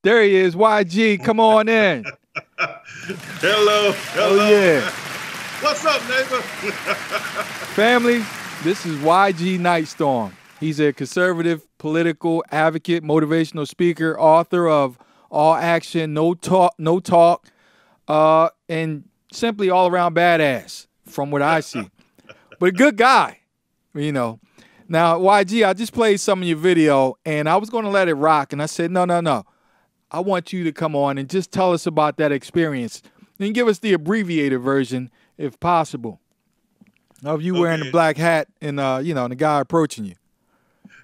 There he is, YG. Come on in. Hello. Oh, yeah. What's up, neighbor? Family, this is YG Nyghtstorm. He's a conservative political advocate, motivational speaker, author of All Action, No Talk, and simply all around badass from what I see. But a good guy, you know. Now, YG, I just played some of your video, and I was going to let it rock, and I said, no. I want you to come on and just tell us about that experience. And give us the abbreviated version, if possible, of you wearing the black hat and, and the guy approaching you.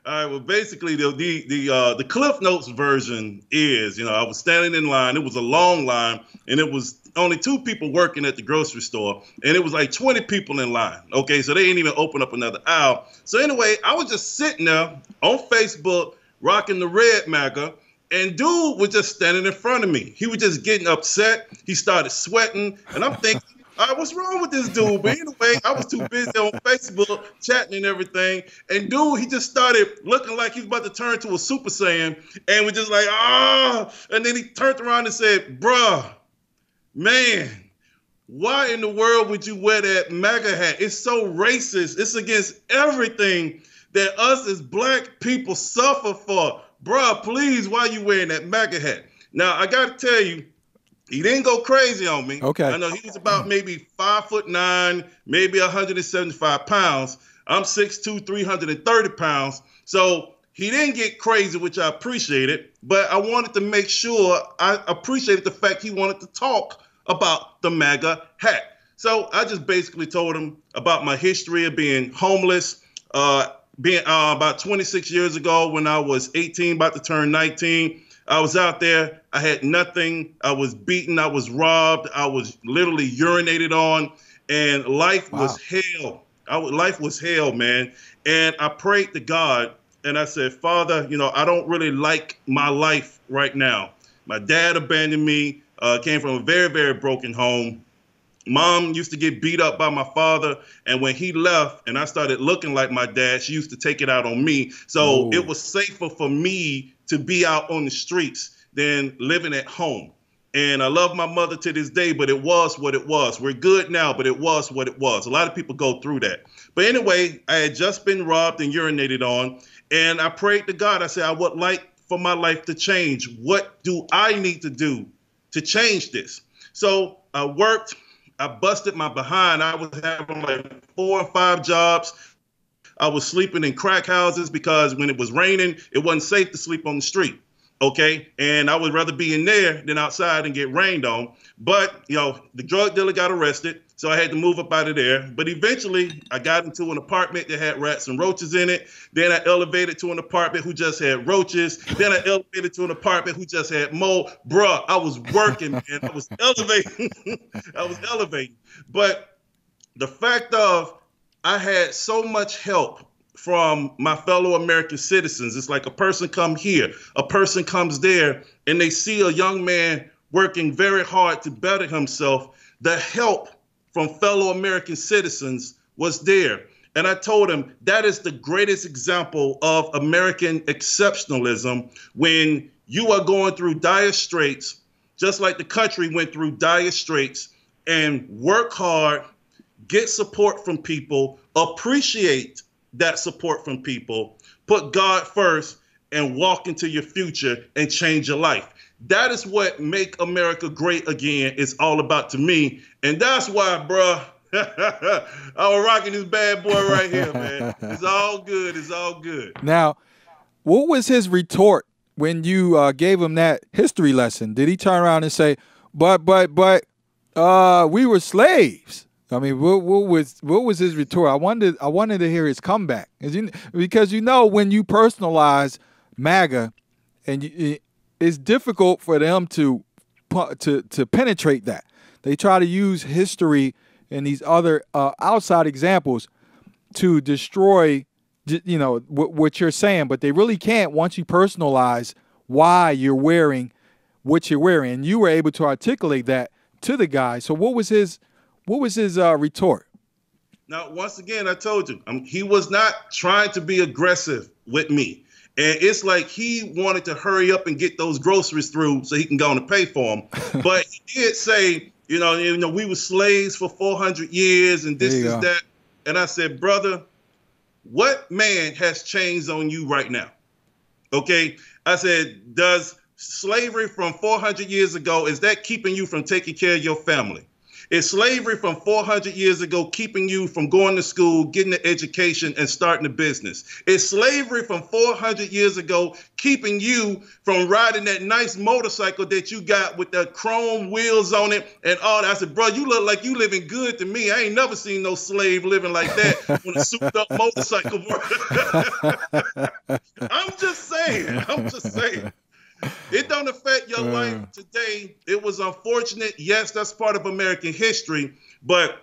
All right. Well, basically, the Cliff Notes version is, I was standing in line. It was a long line, and it was only 2 people working at the grocery store, and it was like 20 people in line. Okay, so they didn't even open up another aisle. So anyway, I was just sitting there on Facebook, rocking the red MAGA, and dude was just standing in front of me. He was just getting upset. He started sweating, and I'm thinking, all right, what's wrong with this dude? But anyway, I was too busy on Facebook chatting and everything. And dude, he just started looking like he was about to turn to a Super Saiyan, and was just like, ah. And then he turned around and said, bruh, man, why in the world would you wear that MAGA hat? It's so racist. It's against everything that us as black people suffer for. Bruh, please, why you wearing that MAGA hat? Now, I got to tell you, he didn't go crazy on me. Okay. I know he was about maybe 5'9", maybe 175 pounds. I'm 6'2", 330 pounds. So he didn't get crazy, which I appreciated. But I wanted to make sure I appreciated the fact he wanted to talk about the MAGA hat. So I just basically told him about my history of being homeless, being about 26 years ago when I was 18, about to turn 19. I was out there. I had nothing. I was beaten. I was robbed. I was literally urinated on, and life was hell. Life was hell, man. And I prayed to God, and I said, Father, I don't really like my life right now. My dad abandoned me, came from a very, very broken home. Mom used to get beat up by my father, and when he left and I started looking like my dad, she used to take it out on me. So it was safer for me to be out on the streets than living at home. And I love my mother to this day, but it was what it was. We're good now, but it was what it was. A lot of people go through that. But anyway, I had just been robbed and urinated on, and I prayed to God. I said, I would like for my life to change. What do I need to do to change this? So I worked. I busted my behind. I was having like 4 or 5 jobs. I was sleeping in crack houses because when it was raining, it wasn't safe to sleep on the street. Okay. And I would rather be in there than outside and get rained on. But, the drug dealer got arrested. So I had to move up out of there. But eventually I got into an apartment that had rats and roaches in it. Then I elevated to an apartment who just had roaches. Then I elevated to an apartment who just had mold. Bruh, I was working, man. I was elevating. But the fact of I had so much help from my fellow American citizens. It's like a person come here, a person comes there, and they see a young man working very hard to better himself. The help from fellow American citizens was there. And I told him that is the greatest example of American exceptionalism when you are going through dire straits, just like the country went through dire straits, and work hard, get support from people, appreciate that support from people, put God first, and walk into your future and change your life. That is what Make America Great Again is all about to me. And that's why, bruh, I was rocking this bad boy right here, man. It's all good. It's all good. Now, what was his retort when you gave him that history lesson? Did he turn around and say, but, we were slaves? I mean, what was his retort? I wanted to hear his comeback, because when you personalize MAGA, and it's difficult for them to penetrate that. They try to use history and these other outside examples to destroy, what you're saying, but they really can't once you personalize why you're wearing what you're wearing. And you were able to articulate that to the guy. So what was his retort? Now, once again, I told you, he was not trying to be aggressive with me. And it's like he wanted to hurry up and get those groceries through so he can go on and pay for them. But he did say, you know, we were slaves for 400 years and this is that. And I said, brother, what man has changed on you right now? Okay. I said, does slavery from 400 years ago, is that keeping you from taking care of your family? Is slavery from 400 years ago keeping you from going to school, getting an education, and starting a business? Is slavery from 400 years ago keeping you from riding that nice motorcycle that you got with the chrome wheels on it and all that? I said, bro, you look like you living good to me. I ain't never seen no slave living like that on a souped up motorcycle, bro. I'm just saying. It don't affect your life today. It was unfortunate. Yes, that's part of American history. But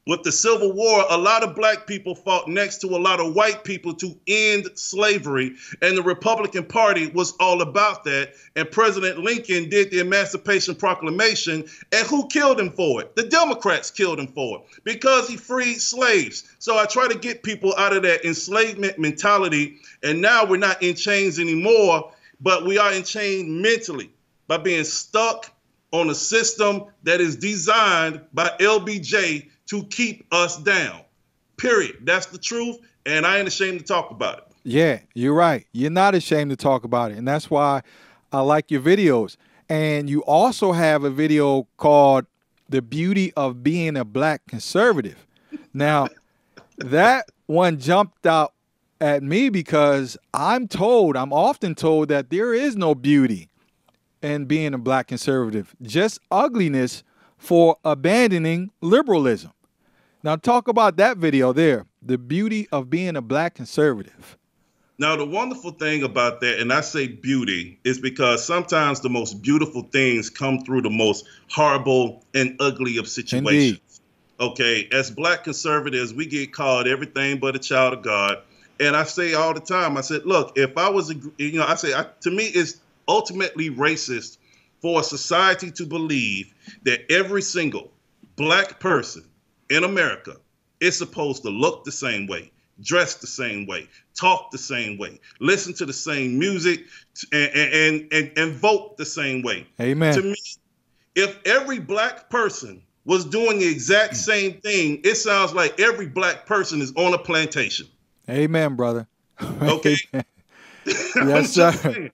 with the Civil War, a lot of black people fought next to a lot of white people to end slavery. And the Republican Party was all about that. And President Lincoln did the Emancipation Proclamation. And who killed him for it? The Democrats killed him for it because he freed slaves. So I try to get people out of that enslavement mentality. And now we're not in chains anymore. But we are enchained mentally by being stuck on a system that is designed by LBJ to keep us down. Period. That's the truth, and I ain't ashamed to talk about it. Yeah, you're right. You're not ashamed to talk about it, and that's why I like your videos. And you also have a video called The Beauty of Being a Black Conservative. Now, that one jumped out at me because I'm often told that there is no beauty in being a black conservative, just ugliness for abandoning liberalism. Now talk about that video there, The Beauty of Being a Black Conservative. Now, the wonderful thing about that, and I say beauty, is because sometimes the most beautiful things come through the most horrible and ugly of situations. Indeed. Okay, as black conservatives, we get called everything but a child of God. And I say all the time, I said, look, if I was, to me, it's ultimately racist for a society to believe that every single black person in America is supposed to look the same way, dress the same way, talk the same way, listen to the same music, and vote the same way. Amen. To me, if every black person was doing the exact same thing, it sounds like every black person is on a plantation. Amen, brother. Okay. Yes, sir.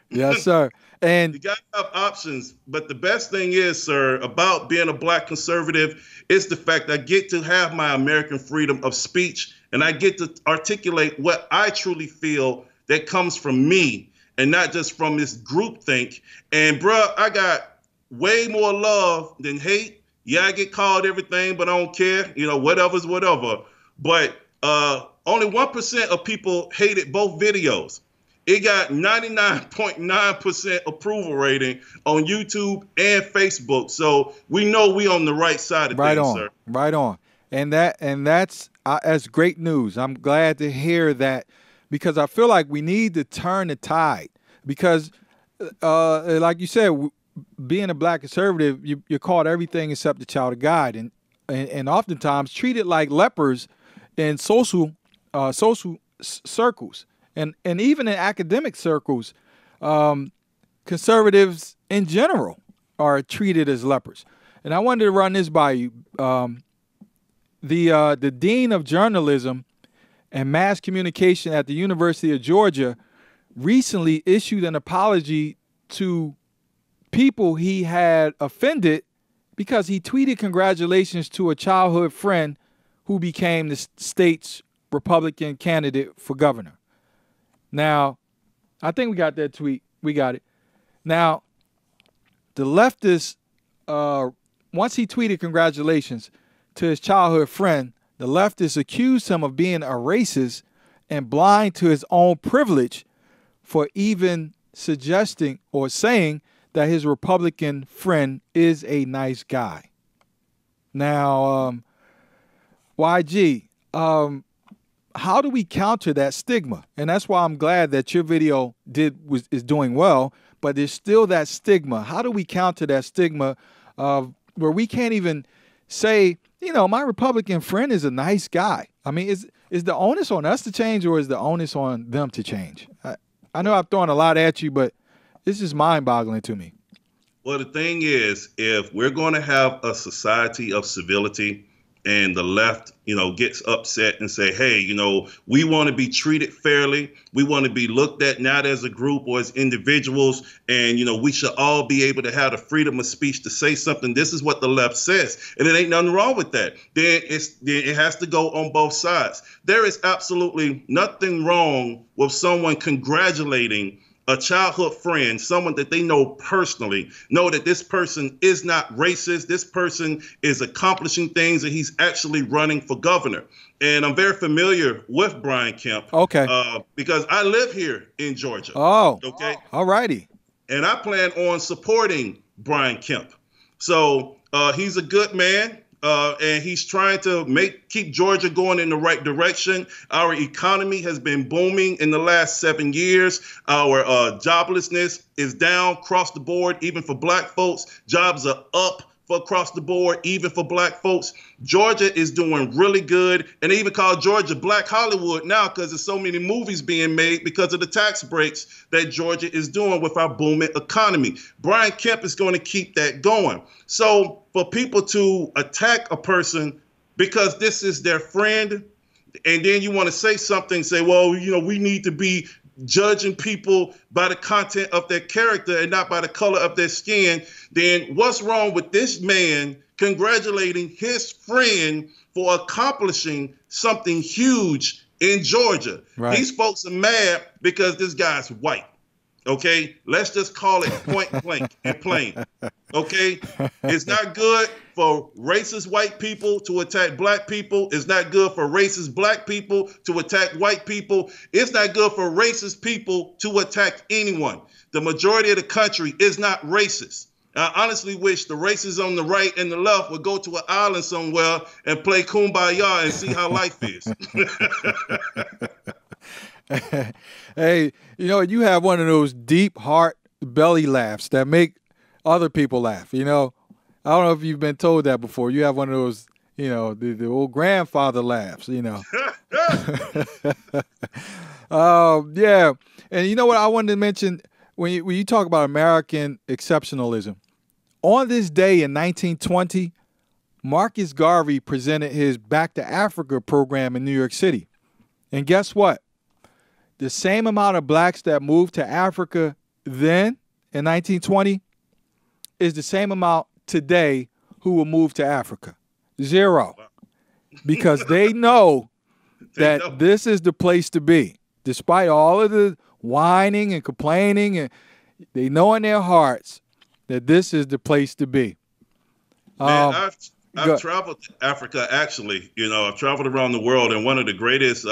Yes, sir. And you got to have options. But the best thing is, sir, about being a black conservative is the fact I get to have my American freedom of speech, and I get to articulate what I truly feel that comes from me and not just from this groupthink. And, bruh, I got way more love than hate. Yeah, I get called everything, but I don't care. You know, whatever's whatever. But only 1% of people hated both videos. It got 99.9% approval rating on YouTube and Facebook. So we know we on the right side of things, sir. Right on. And that's great news. I'm glad to hear that because I feel like we need to turn the tide because like you said, being a black conservative, you're called everything except the child of God and oftentimes treated like lepers in social circles and even in academic circles, conservatives in general are treated as lepers. And I wanted to run this by you. The dean of journalism and mass communication at the University of Georgia recently issued an apology to people he had offended because he tweeted congratulations to a childhood friend who became the state's Republican candidate for governor. Now, I think we got that tweet. We got it. Now, the leftists, once he tweeted congratulations to his childhood friend, the leftists accused him of being a racist and blind to his own privilege for even suggesting or saying that his Republican friend is a nice guy. Now, YG, how do we counter that stigma? And that's why I'm glad that your video is doing well, but there's still that stigma. How do we counter that stigma of where we can't even say, you know, my Republican friend is a nice guy? I mean, is the onus on us to change or is the onus on them to change? I know I've thrown a lot at you, but this is mind-boggling to me. Well, the thing is, if we're going to have a society of civility and the left, gets upset and say, hey, we want to be treated fairly. We want to be looked at not as a group or as individuals. And, we should all be able to have the freedom of speech to say something. This is what the left says. And there ain't nothing wrong with that. Then it has to go on both sides. There is absolutely nothing wrong with someone congratulating a childhood friend, someone that they know personally, know that this person is not racist. This person is accomplishing things and he's actually running for governor. And I'm very familiar with Brian Kemp. Okay. Because I live here in Georgia. Oh, okay. All righty. And I plan on supporting Brian Kemp. So he's a good man. And he's trying to keep Georgia going in the right direction. Our economy has been booming in the last 7 years. Our joblessness is down across the board, even for black folks. Jobs are up for across the board, even for black folks. Georgia is doing really good. And they even call Georgia Black Hollywood now because there's so many movies being made because of the tax breaks that Georgia is doing with our booming economy. Brian Kemp is going to keep that going. So for people to attack a person because this is their friend, and then you want to say something, say, well, we need to be judging people by the content of their character and not by the color of their skin, then what's wrong with this man congratulating his friend for accomplishing something huge in Georgia? Right. These folks are mad because this guy's white. Okay, let's just call it point blank and plain. Okay, it's not good for racist white people to attack black people. It's not good for racist black people to attack white people. It's not good for racist people to attack anyone. The majority of the country is not racist. I honestly wish the racists on the right and the left would go to an island somewhere and play Kumbaya and see how life is. Hey, you have one of those deep heart belly laughs that make other people laugh. I don't know if you've been told that before. You have one of those, the old grandfather laughs, Yeah. And you know what I wanted to mention when you talk about American exceptionalism. On this day in 1920, Marcus Garvey presented his Back to Africa program in New York City. And guess what? The same amount of blacks that moved to Africa then in 1920 is the same amount today who will move to Africa. 0. Because they know that this is the place to be. Despite all of the whining and complaining, and they know in their hearts that this is the place to be. Man, I've traveled to Africa, actually. I've traveled around the world, and one of the greatest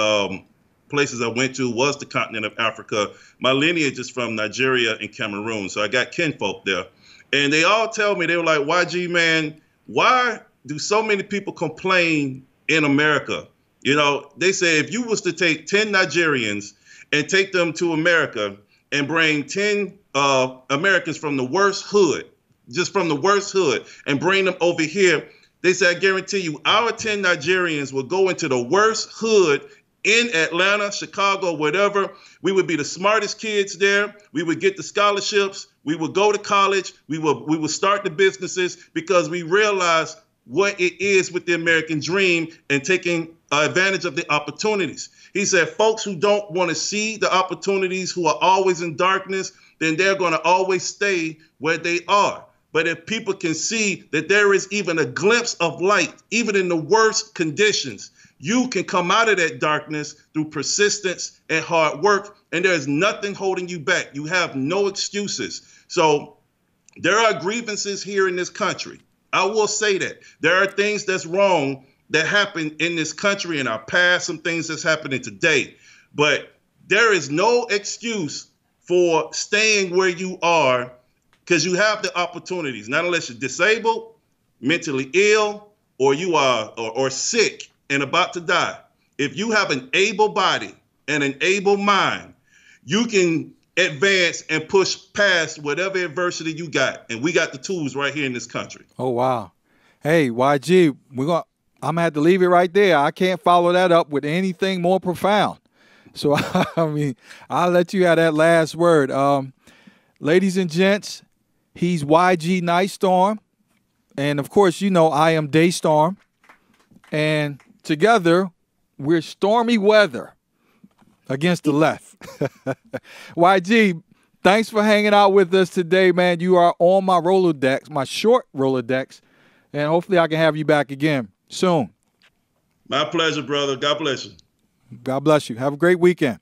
places I went to was the continent of Africa. My lineage is from Nigeria and Cameroon, so I got kinfolk there. And they all tell me, they were like, YG, man, why do so many people complain in America? They say if you was to take 10 Nigerians and take them to America and bring 10 Americans from the worst hood, just from the worst hood, and bring them over here, they say, I guarantee you, our 10 Nigerians will go into the worst hood in Atlanta, Chicago, whatever. We would be the smartest kids there. We would get the scholarships. We would go to college. We would start the businesses because we realize what it is with the American dream and taking advantage of the opportunities. He said, folks who don't want to see the opportunities, who are always in darkness, then they're going to always stay where they are. But if people can see that there is even a glimpse of light, even in the worst conditions, you can come out of that darkness through persistence and hard work, and there's nothing holding you back. You have no excuses. So there are grievances here in this country. I will say that. There are things that's wrong that happen in this country in our past, some things that's happening today. But there is no excuse for staying where you are because you have the opportunities, not unless you're disabled, mentally ill, or you are or sick and about to die. If you have an able body and an able mind, you can advance and push past whatever adversity you got. And we got the tools right here in this country. Oh, wow. Hey, YG, I'm going to have to leave it right there. I can't follow that up with anything more profound. So, I mean, I'll let you have that last word. Ladies and gents, he's YG Nyghtstorm. And, of course, you know I am Daystorm. And together, we're stormy weather against the left. YG, thanks for hanging out with us today, man. You are on my Rolodex, my short Rolodex. And hopefully I can have you back again soon. My pleasure, brother. God bless you. God bless you. Have a great weekend.